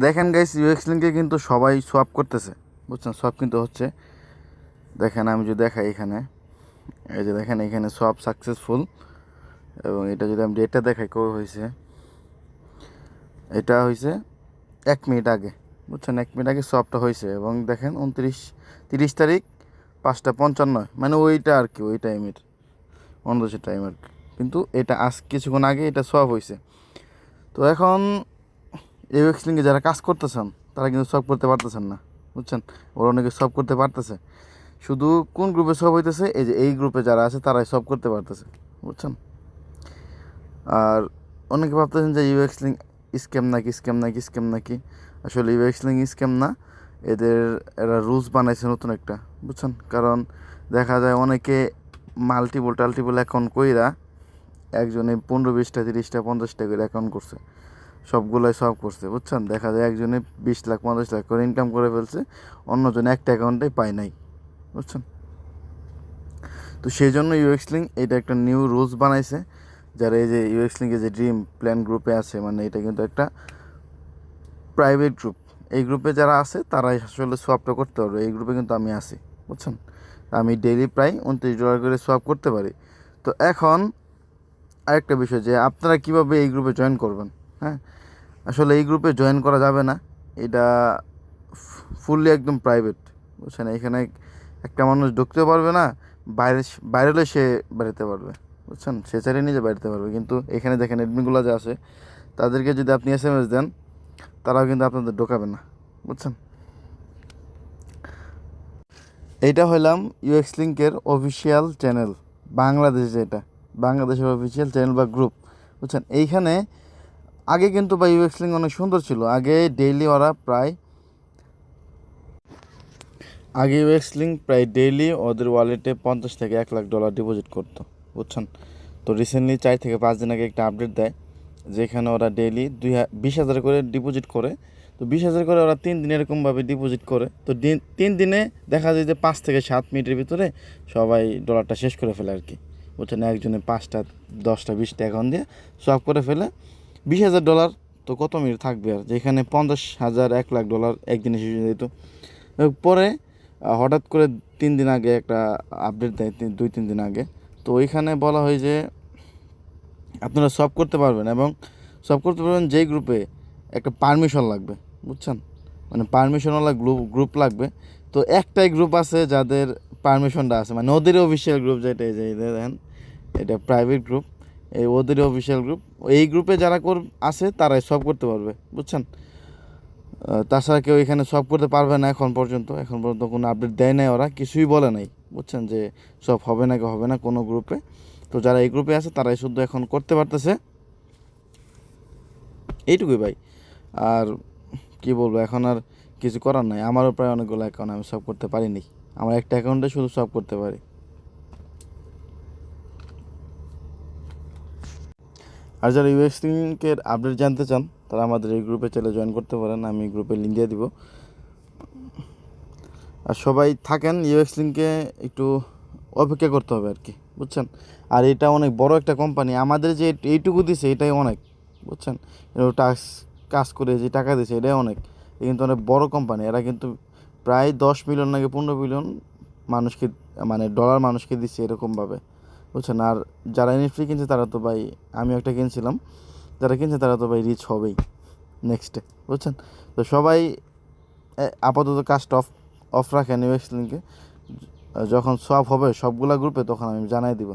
দেখেন guys, UX লিঙ্কে কিন্তু সবাই সোয়াপ করতেছে, বুঝছেন? সোয়াপ কিন্তু হচ্ছে। দেখেন আমি যদি দেখাই এখানে, এই যে দেখেন এখানে সোয়াপ সাকসেসফুল। এবং এটা যদি আমি ডেটটা দেখাই কবে হয়েছে, এটা হয়েছে 1 মিনিট আগে, বুঝছেন? 1 মিনিট আগে সোয়াপটা হয়েছে। এবং দেখেন 30 তারিখ 5:55, মানে ওইটা আর কি, ওই টাইমের অন্য দেশের টাইম আর কি। কিন্তু এটা আজ কিছুক্ষণ আগে এটা সোয়াপ হয়েছে। তো এখন ইউএক্স লিঙ্কে যারা কাজ করতেছেন তারা কিন্তু সব করতে পারতেছেন না, বুঝছেন? ওরা অনেকে সব করতে পারতেছে, শুধু কোন গ্রুপে সব হইতেছে, এই যে এই গ্রুপে যারা আছে তারাই সব করতে পারতেছে, বুঝছেন? আর অনেকে ভাবতেছেন যে ইউএক্স লিঙ্ক স্ক্যাম নাকি। আসলে ইউএক্স লিঙ্ক স্ক্যাম না, এরা রুলস বানাইছে নতুন একটা, বুঝছেন? কারণ দেখা যায় অনেকে টাল্টিপল অ্যাকাউন্ট কইরা একজনে 15, 20টা, 30টা, 50টা করে অ্যাকাউন্ট করছে, সবগুলোই সব করছে, বুঝছেন? দেখা যায় একজনে 20 লাখ 50 লাখ করে ইনকাম করে ফেলছে, অন্যজনে একটা অ্যাকাউন্টেই পায় নাই, বুঝছেন? তো সেই জন্য ইউএক্স লিঙ্ক এটা একটা নিউ রুলস বানাইছে। যারা এই যে ইউএক্স লিঙ্কে যে ড্রিম প্ল্যান গ্রুপে আছে, মানে এটা কিন্তু একটা প্রাইভেট গ্রুপ। এই গ্রুপে যারা আছে তারাই আসলে সোয়াপটা করতে পারবে। এই গ্রুপে কিন্তু আমি আছি, বুঝছেন? আমি ডেইলি প্রায় $29 করে সোয়াপ করতে পারি। তো এখন আরেকটা বিষয়, যে আপনারা কীভাবে এই গ্রুপে জয়েন করবেন। হ্যাঁ, আসলে এই গ্রুপে জয়েন করা যাবে না, এটা ফুললি একদম প্রাইভেট, বুঝছেন? এখানে একটা মানুষ ঢুকতেও পারবে না, বাইরে বাইরে হলে সে বেরোতে পারবে, বুঝছেন? সে চাইলে নিজে বেরোতে পারবে। কিন্তু এখানে দেখেন এডমিনগুলো যে আছে, তাদেরকে যদি আপনি SMS দেন, তারাও কিন্তু আপনাদের ঢোকাবে না, বুঝছেন? এইটা হইলাম ইউএক্স লিঙ্কের অফিসিয়াল চ্যানেল, বাংলাদেশ, যেটা বাংলাদেশের অফিসিয়াল চ্যানেল বা গ্রুপ, বুঝছেন? এইখানে আগে কিন্তু বা ইউএক্স লিঙ্ক অনেক সুন্দর ছিল। আগে ইউএক্স লিঙ্ক প্রায় ডেইলি ওদের ওয়ালেটে $50 থেকে $1 লাখ ডিপোজিট করতো, বুঝছেন? তো রিসেন্টলি 4 থেকে 5 দিন আগে একটা আপডেট দেয়, যেখানে ওরা ডেইলি 20,000 করে ডিপোজিট করে। তো 20,000 করে ওরা 3 দিন এরকমভাবে ডিপোজিট করে। তো 3 দিনে দেখা যায় যে 5 থেকে 7 মিনিটের ভিতরে সবাই ডলারটা শেষ করে ফেলে আর কি, বুঝছেন? একজনে 5টা 10টা 20টা অ্যাকাউন্ট দিয়ে সব করে ফেলে। $20,000 তো কত মিনিট থাকবে আর, যেখানে 50,000 $1 লাখ একদিনে শেষ হয়ে যেত। পরে হঠাৎ করে 3 দিন আগে একটা আপডেট দেয়, 2-3 দিন আগে। তো ওইখানে বলা হয় যে আপনারা সব করতে পারবেন, এবং সব করতে পারবেন যেই গ্রুপে একটা পারমিশন লাগবে, বুঝছেন? মানে পারমিশনওয়ালা গ্রুপ লাগবে। তো একটাই গ্রুপ আছে যাদের পারমিশনটা আছে, মানে ওদের অফিসিয়াল গ্রুপ, যেটা এই যে দেখেন এটা প্রাইভেট গ্রুপ, এই ওদের অফিসিয়াল গ্রুপ। এই গ্রুপে যারা আছে তারাই সব করতে পারবে, বুঝছেন? তাছাড়া কেউ এখানে সব করতে পারবে না। এখন পর্যন্ত কোনো আপডেট দেয় নাই, ওরা কিছুই বলে নাই, বুঝছেন? যে সব হবে না কি হবে না কোনো গ্রুপে। তো যারা এই গ্রুপে আছে তারাই শুধু এখন করতে পারতেছে, এইটুকুই ভাই। আর কি বলবো, এখন আর কিছু করার নাই। আমারও প্রায় অনেকগুলো অ্যাকাউন্ট, আমি সব করতে পারিনি। আমার একটা অ্যাকাউন্টে শুধু সব করতে পারি। আর যারা ইউএক্স লিঙ্কের আপডেট জানতে চান, তারা আমাদের এই গ্রুপে চলে জয়েন করতে পারেন, আমি গ্রুপে লিঙ্ক দিয়ে দিব। আর সবাই থাকেন, ইউএক্স লিঙ্কে একটু অপেক্ষা করতে হবে আর কি, বুঝছেন? আর এটা অনেক বড় একটা কোম্পানি, আমাদের যে এইটুকু দিছে এটাই অনেক, বুঝছেন? কাজ করে যে টাকা দিছে এটাই অনেক। এ কিন্তু অনেক বড় কোম্পানি, এরা কিন্তু প্রায় 10 মিলিয়ন নাকি 15 মিলিয়ন মানুষকে, মানে ডলার মানুষকে দিচ্ছে এরকমভাবে, বুঝছেন? আর যারা এনএফটি কিনছে তারা তো ভাই, আমিও একটা কিনছিলাম, যারা কিনছে তারা তো ভাই রিচ হবেই নেক্সটে, বুঝছেন? তো সবাই আপাতত কাজটা অফ রাখেন ইউএক্স লিঙ্কে। যখন সব হবে সবগুলা গ্রুপে, তখন আমি জানাই দিব।